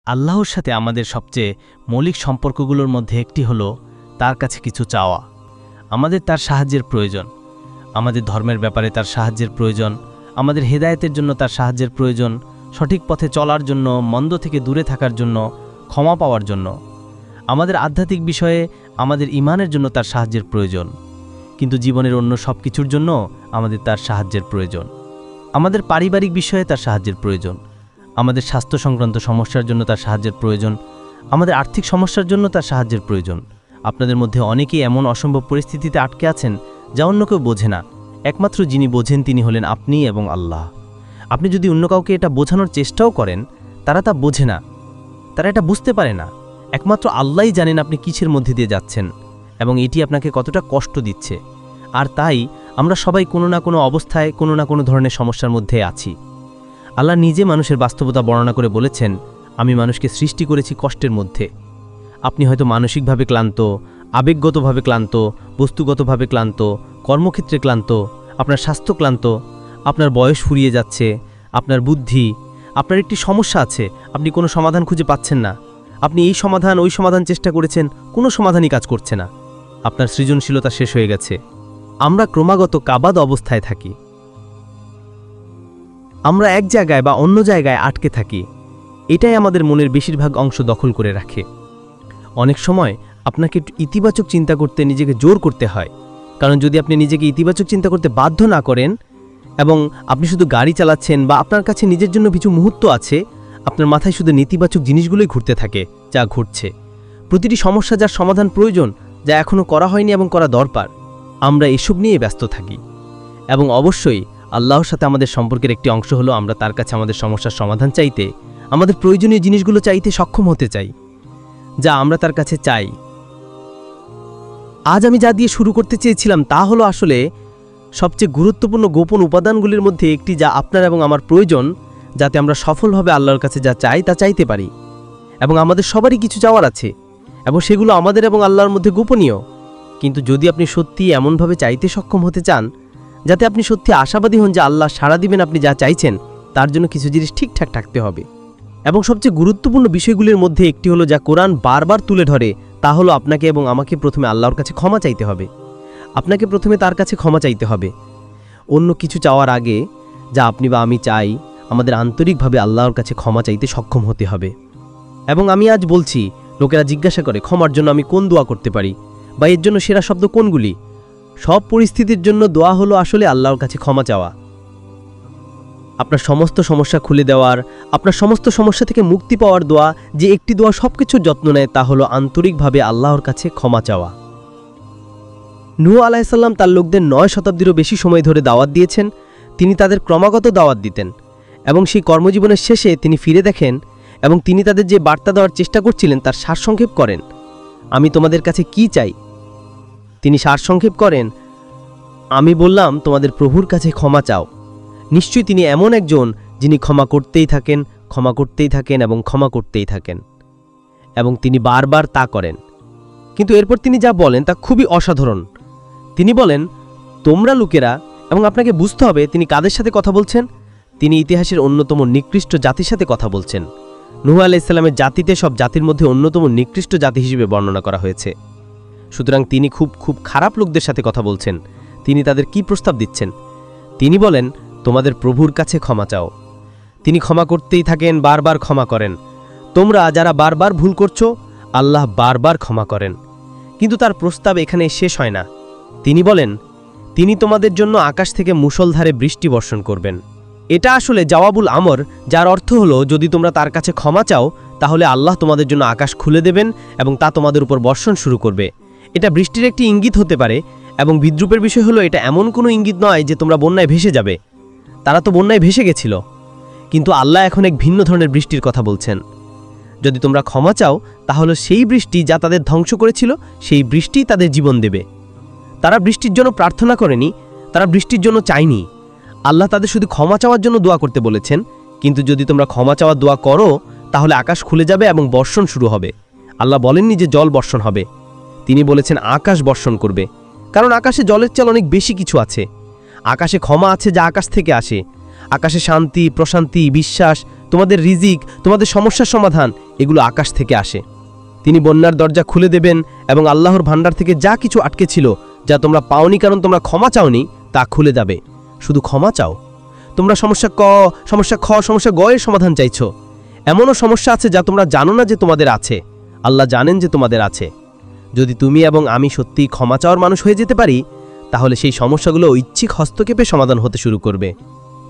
আল্লাহর সাথে আমাদের সবচেয়ে মৌলিক সম্পর্কগুলোর মধ্যে একটি হলো তার কাছে কিছু চাওয়া। আমাদের তার সাহায্যের প্রয়োজন, আমাদের ধর্মের ব্যাপারে তার সাহায্যের প্রয়োজন, আমাদের হেদায়েতের জন্য তার সাহায্যের প্রয়োজন, সঠিক পথে চলার জন্য, মন্দ থেকে দূরে থাকার জন্য, ক্ষমা পাওয়ার জন্য, আমাদের আধ্যাত্মিক বিষয়ে আমাদের ঈমানের জন্য তার সাহায্যের প্রয়োজন। কিন্তু জীবনের অন্য সব কিছুর জন্য আমাদের তার সাহায্যের প্রয়োজন। আমাদের পারিবারিক বিষয়ে তার সাহায্যের প্রয়োজন, আমাদের স্বাস্থ্য সংক্রান্ত সমস্যার জন্য তার সাহায্যের প্রয়োজন, আমাদের আর্থিক সমস্যার জন্য তার সাহায্যের প্রয়োজন। আপনাদের মধ্যে অনেকেই এমন অসম্ভব পরিস্থিতিতে আটকে আছেন যা অন্য কেউ বোঝে না। একমাত্র যিনি বোঝেন তিনি হলেন আপনি এবং আল্লাহ। আপনি যদি অন্য কাউকে এটা বোঝানোর চেষ্টাও করেন, তারা তা বোঝে না, তারা এটা বুঝতে পারে না। একমাত্র আল্লাহই জানেন আপনি কিসের মধ্যে দিয়ে যাচ্ছেন এবং এটি আপনাকে কতটা কষ্ট দিচ্ছে। আর তাই আমরা সবাই কোনো না কোনো অবস্থায় কোনো না কোনো ধরনের সমস্যার মধ্যে আছি। আল্লাহ নিজে মানুষের বাস্তবতা বর্ণনা করে বলেছেন, আমি মানুষকে সৃষ্টি করেছি কষ্টের মধ্যে। আপনি হয়তো মানসিকভাবে ক্লান্ত, আবেগগতভাবে ক্লান্ত, বস্তুগতভাবে ক্লান্ত, কর্মক্ষেত্রে ক্লান্ত, আপনার স্বাস্থ্য ক্লান্ত, আপনার বয়স ফুরিয়ে যাচ্ছে, আপনার বুদ্ধি, আপনার একটি সমস্যা আছে, আপনি কোনো সমাধান খুঁজে পাচ্ছেন না। আপনি এই সমাধান ওই সমাধান চেষ্টা করেছেন, কোনো সমাধানই কাজ করছে না। আপনার সৃজনশীলতা শেষ হয়ে গেছে। আমরা ক্রমাগত কাবাদ অবস্থায় থাকি। আমরা এক জায়গায় বা অন্য জায়গায় আটকে থাকি। এটাই আমাদের মনের বেশিরভাগ অংশ দখল করে রাখে। অনেক সময় আপনাকে একটু ইতিবাচক চিন্তা করতে নিজেকে জোর করতে হয়, কারণ যদি আপনি নিজেকে ইতিবাচক চিন্তা করতে বাধ্য না করেন এবং আপনি শুধু গাড়ি চালাচ্ছেন বা আপনার কাছে নিজের জন্য কিছু মুহূর্ত আছে, আপনার মাথায় শুধু নেতিবাচক জিনিসগুলোই ঘুরতে থাকে যা ঘটছে। প্রতিটি সমস্যা যার সমাধান প্রয়োজন, যা এখনও করা হয়নি এবং করা দরকার, আমরা এসব নিয়ে ব্যস্ত থাকি। এবং অবশ্যই আল্লাহর সাথে আমাদের সম্পর্কের একটি অংশ হলো আমরা তার কাছে আমাদের সমস্যার সমাধান চাইতে, আমাদের প্রয়োজনীয় জিনিসগুলো চাইতে সক্ষম হতে চাই, যা আমরা তার কাছে চাই। আজ আমি যা দিয়ে শুরু করতে চেয়েছিলাম তা হলো আসলে সবচেয়ে গুরুত্বপূর্ণ গোপন উপাদানগুলির মধ্যে একটি, যা আপনার এবং আমার প্রয়োজন, যাতে আমরা সফলভাবে আল্লাহর কাছে যা চাই তা চাইতে পারি। এবং আমাদের সবারই কিছু চাওয়ার আছে এবং সেগুলো আমাদের এবং আল্লাহর মধ্যে গোপনীয়। কিন্তু যদি আপনি সত্যি এমনভাবে চাইতে সক্ষম হতে চান যাতে আপনি সত্যি আশাবাদী হন যে আল্লাহ সাড়া দিবেন আপনি যা চাইছেন, তার জন্য কিছু জিনিস ঠিকঠাক থাকতে হবে। এবং সবচেয়ে গুরুত্বপূর্ণ বিষয়গুলির মধ্যে একটি হলো, যা কোরআন বারবার তুলে ধরে, তা হলো আপনাকে এবং আমাকে প্রথমে আল্লাহর কাছে ক্ষমা চাইতে হবে। আপনাকে প্রথমে তার কাছে ক্ষমা চাইতে হবে। অন্য কিছু চাওয়ার আগে, যা আপনি বা আমি চাই, আমাদের আন্তরিকভাবে আল্লাহর কাছে ক্ষমা চাইতে সক্ষম হতে হবে। এবং আমি আজ বলছি, লোকেরা জিজ্ঞাসা করে ক্ষমার জন্য আমি কোন দোয়া করতে পারি বা এর জন্য সেরা শব্দ কোনগুলি। সব পরিস্থিতির জন্য দোয়া হলো আসলে আল্লাহর কাছে ক্ষমা চাওয়া। আপনার সমস্ত সমস্যা খুলে দেওয়ার, আপনার সমস্ত সমস্যা থেকে মুক্তি পাওয়ার দোয়া, যে একটি দোয়া সবকিছুর যত্ন নেয়, তা হলো আন্তরিকভাবে আল্লাহর কাছে ক্ষমা চাওয়া। নূহ আলাইহিস সালাম তার লোকদের 9 শতাব্দীরও বেশি সময় ধরে দাওয়াত দিয়েছেন। তিনি তাদের ক্রমাগত দাওয়াত দিতেন এবং সেই কর্মজীবনের শেষে তিনি ফিরে দেখেন এবং তিনি তাদের যে বার্তা দেওয়ার চেষ্টা করছিলেন তার সারসংক্ষেপ করেন, আমি তোমাদের কাছে কি চাই। তিনি সারসংক্ষেপ করেন, আমি বললাম তোমাদের প্রভুর কাছে ক্ষমা চাও। নিশ্চয়ই তিনি এমন একজন যিনি ক্ষমা করতেই থাকেন, ক্ষমা করতেই থাকেন এবং ক্ষমা করতেই থাকেন, এবং তিনি বারবার তা করেন। কিন্তু এরপর তিনি যা বলেন তা খুবই অসাধারণ। তিনি বলেন, তোমরা লোকেরা, এবং আপনাকে বুঝতে হবে তিনি কাদের সাথে কথা বলছেন। তিনি ইতিহাসের অন্যতম নিকৃষ্ট জাতির সাথে কথা বলছেন। নূহ আলাইহিস সালামের জাতিতে সব জাতির মধ্যে অন্যতম নিকৃষ্ট জাতি হিসেবে বর্ণনা করা হয়েছে। সুতরাং তিনি খুব খারাপ লোকদের সাথে কথা বলছেন। তিনি তাদের কি প্রস্তাব দিচ্ছেন? তিনি বলেন, তোমাদের প্রভুর কাছে ক্ষমা চাও। তিনি ক্ষমা করতেই থাকেন, বারবার ক্ষমা করেন। তোমরা যারা বারবার ভুল করছো, আল্লাহ বারবার ক্ষমা করেন। কিন্তু তার প্রস্তাব এখানে শেষ হয় না। তিনি বলেন, তিনি তোমাদের জন্য আকাশ থেকে মুষলধারে বৃষ্টি বর্ষণ করবেন। এটা আসলে জওয়াবুল আমর, যার অর্থ হলো যদি তোমরা তার কাছে ক্ষমা চাও তাহলে আল্লাহ তোমাদের জন্য আকাশ খুলে দেবেন এবং তা তোমাদের উপর বর্ষণ শুরু করবে। এটা বৃষ্টির একটি ইঙ্গিত হতে পারে এবং বিদ্রুপের বিষয় হলো এটা এমন কোনো ইঙ্গিত নয় যে তোমরা বন্যায় ভেসে যাবে। তারা তো বন্যায় ভেসে গেছিল, কিন্তু আল্লাহ এখন এক ভিন্ন ধরনের বৃষ্টির কথা বলছেন। যদি তোমরা ক্ষমা চাও তাহলে সেই বৃষ্টি যা তাদের ধ্বংস করেছিল, সেই বৃষ্টি তাদের জীবন দেবে। তারা বৃষ্টির জন্য প্রার্থনা করেনি, তারা বৃষ্টির জন্য চায়নি। আল্লাহ তাদের শুধু ক্ষমা চাওয়ার জন্য দোয়া করতে বলেছেন। কিন্তু যদি তোমরা ক্ষমা চাওয়ার দোয়া করো তাহলে আকাশ খুলে যাবে এবং বর্ষণ শুরু হবে। আল্লাহ বলেননি যে জল বর্ষণ হবে, তিনি বলেছেন আকাশ বর্ষণ করবে, কারণ আকাশে জলের চেয়ে অনেক বেশি কিছু আছে। আকাশে ক্ষমা আছে যা আকাশ থেকে আসে। আকাশে শান্তি, প্রশান্তি, বিশ্বাস, তোমাদের রিজিক, তোমাদের সমস্যার সমাধান, এগুলো আকাশ থেকে আসে। তিনি বন্যার দরজা খুলে দেবেন এবং আল্লাহর ভাণ্ডার থেকে যা কিছু আটকে ছিল, যা তোমরা পাওনি কারণ তোমরা ক্ষমা চাওনি, তা খুলে যাবে। শুধু ক্ষমা চাও। তোমরা সমস্যা ক, সমস্যা খ, সমস্যা গ এর সমাধান চাইছ। এমনও সমস্যা আছে যা তোমরা জানো না যে তোমাদের আছে। আল্লাহ জানেন যে তোমাদের আছে। যদি তুমি এবং আমি সত্যিই ক্ষমা চাওয়ার মানুষ হয়ে যেতে পারি, তাহলে সেই সমস্যাগুলো ঐচ্ছিক হস্তক্ষেপে সমাধান হতে শুরু করবে।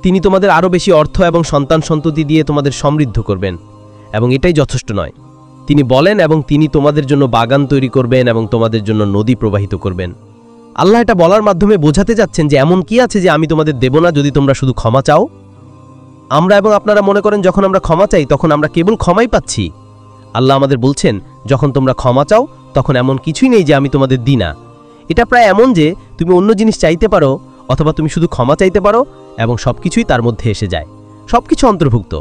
তিনি তোমাদের আরও বেশি অর্থ এবং সন্তান সন্ততি দিয়ে তোমাদের সমৃদ্ধ করবেন, এবং এটাই যথেষ্ট নয়। তিনি বলেন এবং তিনি তোমাদের জন্য বাগান তৈরি করবেন এবং তোমাদের জন্য নদী প্রবাহিত করবেন। আল্লাহ এটা বলার মাধ্যমে বোঝাতে যাচ্ছেন যে এমন কি আছে যে আমি তোমাদের দেব না যদি তোমরা শুধু ক্ষমা চাও। আমরা এবং আপনারা মনে করেন যখন আমরা ক্ষমা চাই তখন আমরা কেবল ক্ষমাই পাচ্ছি। আল্লাহ আমাদের বলছেন যখন তোমরা ক্ষমা চাও তখন এমন কিছুই নেই যে আমি তোমাদের দিই না। এটা প্রায় এমন যে তুমি অন্য জিনিস চাইতে পারো অথবা তুমি শুধু ক্ষমা চাইতে পারো এবং সবকিছুই তার মধ্যে এসে যায়। সবকিছু অন্তর্ভুক্ত।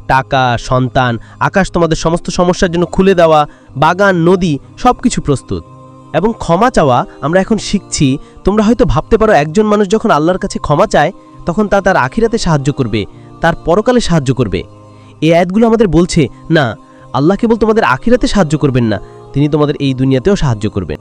টাকা, সন্তান, আকাশ তোমাদের সমস্ত সমস্যার জন্য খুলে দেওয়া, বাগান, নদী, সবকিছু প্রস্তুত। এবং ক্ষমা চাওয়া আমরা এখন শিখছি। তোমরা হয়তো ভাবতে পারো একজন মানুষ যখন আল্লাহর কাছে ক্ষমা চায় তখন তা তার আখিরাতে সাহায্য করবে, তার পরকালে সাহায্য করবে। এই আয়াতগুলো আমাদের বলছে না, আল্লাহ কেবল তোমাদের আখিরাতে সাহায্য করবেন না, তিনি তোমাদের এই দুনিয়াতেও সাহায্য করবেন।